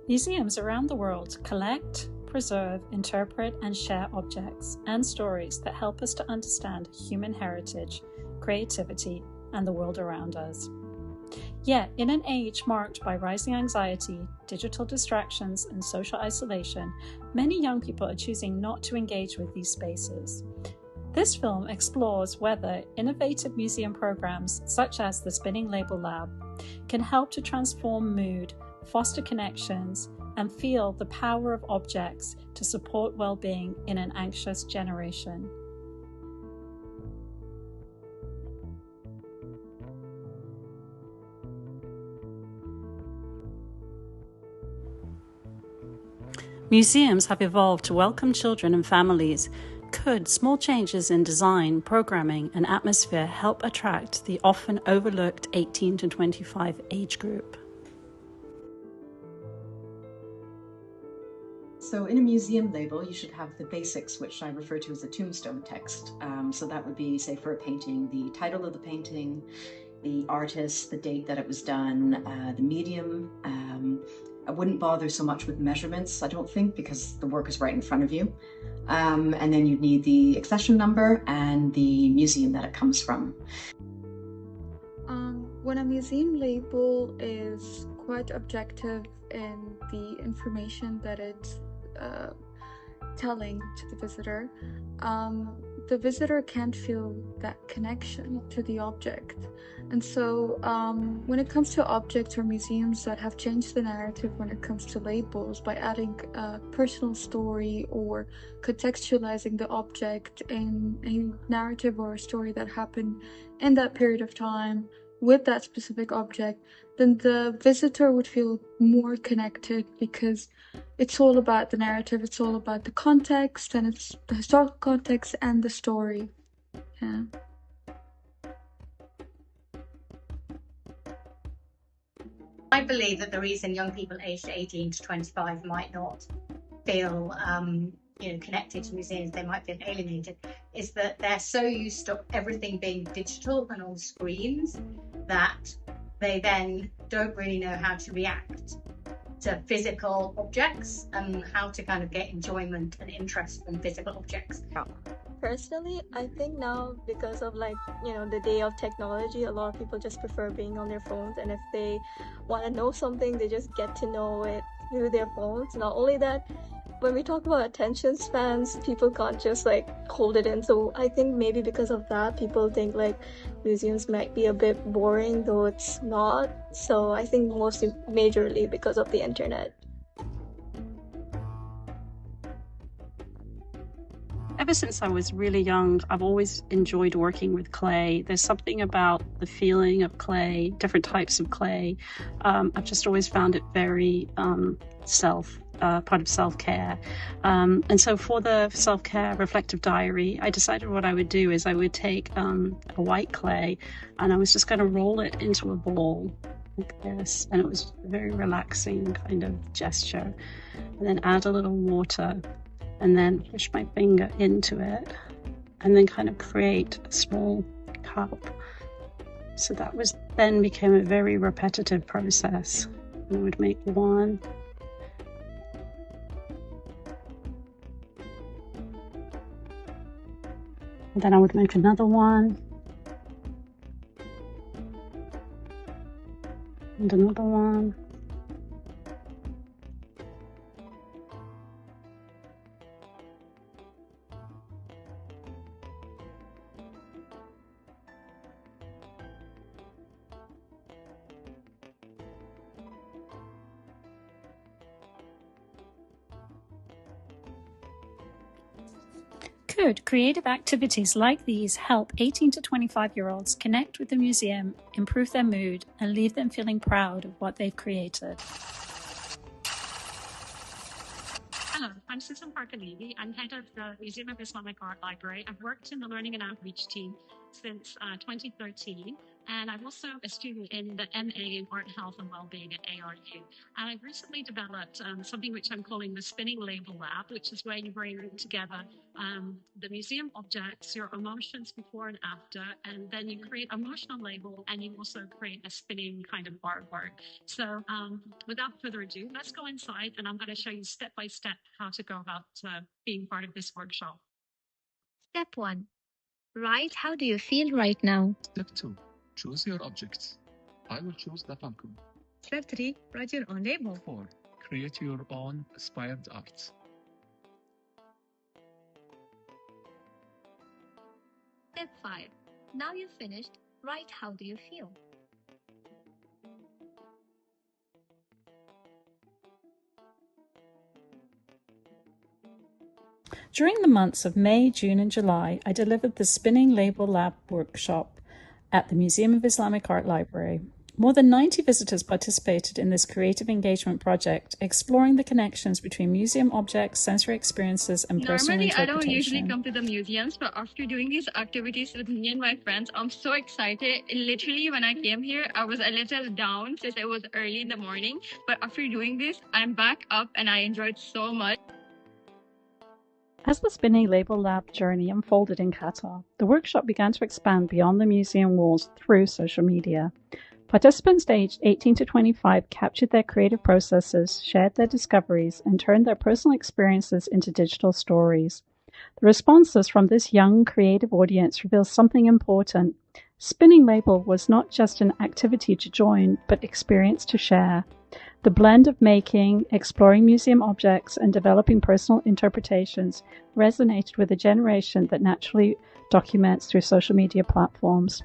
Museums around the world collect, preserve, interpret, and share objects and stories that help us to understand human heritage, creativity, and the world around us. Yet, in an age marked by rising anxiety, digital distractions, and social isolation, many young people are choosing not to engage with these spaces. This film explores whether innovative museum programs, such as the Spinning Label Lab, can help to transform mood, foster connections, and feel the power of objects to support well-being in an anxious generation. Museums have evolved to welcome children and families. Could small changes in design, programming, and atmosphere help attract the often overlooked 18 to 25 age group? So in a museum label, you should have the basics, which I refer to as the tombstone text. So that would be, say, for a painting, the title of the painting, the artist, the date that it was done, the medium. I wouldn't bother so much with measurements, I don't think, because the work is right in front of you. And then you'd need the accession number and the museum that it comes from. When a museum label is quite objective in the information that it's telling to the visitor can't feel that connection to the object. And so when it comes to objects or museums that have changed the narrative when it comes to labels by adding a personal story or contextualizing the object in a narrative or a story that happened in that period of time with that specific object, then the visitor would feel more connected because it's all about the narrative, it's all about the context, and it's the historical context and the story. Yeah. I believe that the reason young people aged 18 to 25 might not feel connected to museums, they might feel alienated, is that they're so used to everything being digital and on screens that they then don't really know how to react to physical objects and how to kind of get enjoyment and interest from physical objects. Personally, I think now because of the day of technology, a lot of people just prefer being on their phones, and if they want to know something, they just get to know it through their phones. Not only that, when we talk about attention spans, people can't just hold it in. So I think maybe because of that, people think museums might be a bit boring, though it's not. So I think mostly majorly because of the internet. Ever since I was really young, I've always enjoyed working with clay. There's something about the feeling of clay, different types of clay. I've just always found it very part of self-care. And so for the self-care reflective diary, I decided what I would do is I would take a white clay and I was just going to roll it into a ball like this. And it was a very relaxing kind of gesture. And then add a little water and then push my finger into it and then kind of create a small cup. So that then became a very repetitive process. I would make one, and then I would make another one, and another one. Could creative activities like these help 18 to 25-year-olds connect with the museum, improve their mood, and leave them feeling proud of what they've created? Hello, I'm Susan Parker-Leavy. I'm head of the Museum of Islamic Art Library. I've worked in the Learning and Outreach team since 2013, and I'm also a student in the MA in Art, Health and Wellbeing at ARU. And I've recently developed something which I'm calling the Spinning Label Lab, which is where you bring together the museum objects, your emotions before and after, and then you create emotional label, and you also create a spinning kind of artwork. So without further ado, let's go inside, and I'm going to show you step by step how to go about being part of this workshop. Step 1. Write how do you feel right now. Step 2. Choose your objects. I will choose the pumpkin. Step 3. Write your own label. 4. Create your own inspired art. Step 5. Now you've finished, write how do you feel. During the months of May, June and July, I delivered the Spinning Label Lab workshop at the Museum of Islamic Art Library. More than 90 visitors participated in this creative engagement project, exploring the connections between museum objects, sensory experiences, and personal interpretation. Normally, I don't usually come to the museums, but after doing these activities with me and my friends, I'm so excited. Literally, when I came here, I was a little down since it was early in the morning, but after doing this, I'm back up and I enjoyed so much. As the Spinning Label Lab journey unfolded in Qatar, the workshop began to expand beyond the museum walls through social media. Participants aged 18 to 25 captured their creative processes, shared their discoveries, and turned their personal experiences into digital stories. The responses from this young, creative audience reveal something important. Spinning Label was not just an activity to join, but experience to share. The blend of making, exploring museum objects, and developing personal interpretations resonated with a generation that naturally documents through social media platforms.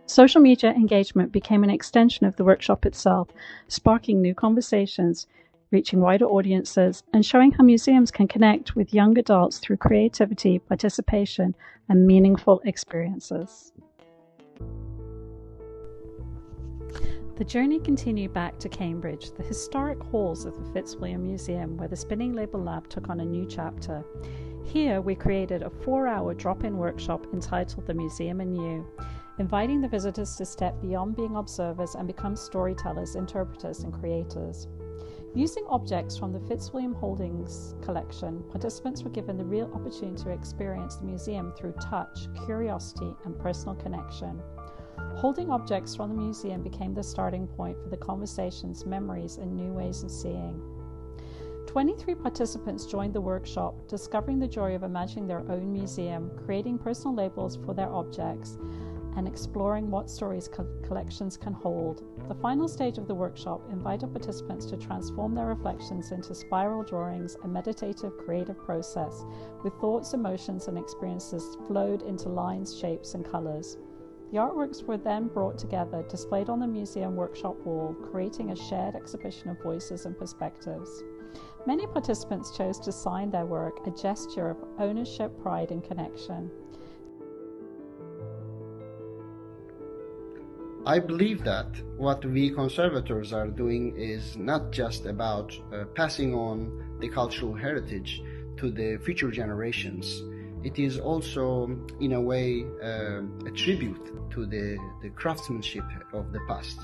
Social media engagement became an extension of the workshop itself, sparking new conversations, reaching wider audiences, and showing how museums can connect with young adults through creativity, participation, and meaningful experiences. The journey continued back to Cambridge, the historic halls of the Fitzwilliam Museum, where the Spinning Label Lab took on a new chapter. Here, we created a 4-hour drop-in workshop entitled The Museum and You, inviting the visitors to step beyond being observers and become storytellers, interpreters, and creators. Using objects from the Fitzwilliam Holdings collection, participants were given the real opportunity to experience the museum through touch, curiosity, and personal connection. Holding objects from the museum became the starting point for the conversations, memories, and new ways of seeing. 23 participants joined the workshop, discovering the joy of imagining their own museum, creating personal labels for their objects, and exploring what stories collections can hold. The final stage of the workshop invited participants to transform their reflections into spiral drawings, a meditative creative process, with thoughts, emotions, and experiences flowed into lines, shapes, and colors. The artworks were then brought together, displayed on the museum workshop wall, creating a shared exhibition of voices and perspectives. Many participants chose to sign their work, a gesture of ownership, pride, and connection. I believe that what we conservators are doing is not just about passing on the cultural heritage to the future generations. It is also, in a way, a tribute to the craftsmanship of the past.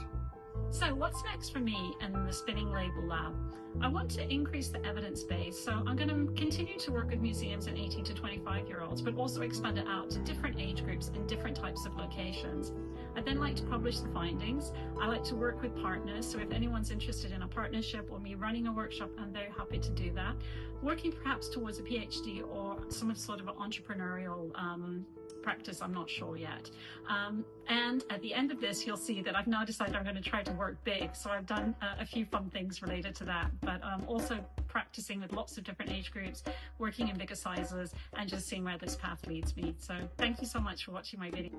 So what's next for me and the Spinning Label Lab? I want to increase the evidence base, so I'm going to continue to work with museums and 18 to 25-year-olds, but also expand it out to different age groups and different types of locations. I'd then like to publish the findings. I like to work with partners, so if anyone's interested in a partnership or me running a workshop, I'm very happy to do that. Working perhaps towards a PhD or some sort of an entrepreneurial practice, I'm not sure yet. And at the end of this, you'll see that I've now decided I'm going to try to work big. So I've done a few fun things related to that, but also practicing with lots of different age groups, working in bigger sizes, and just seeing where this path leads me. So thank you so much for watching my video.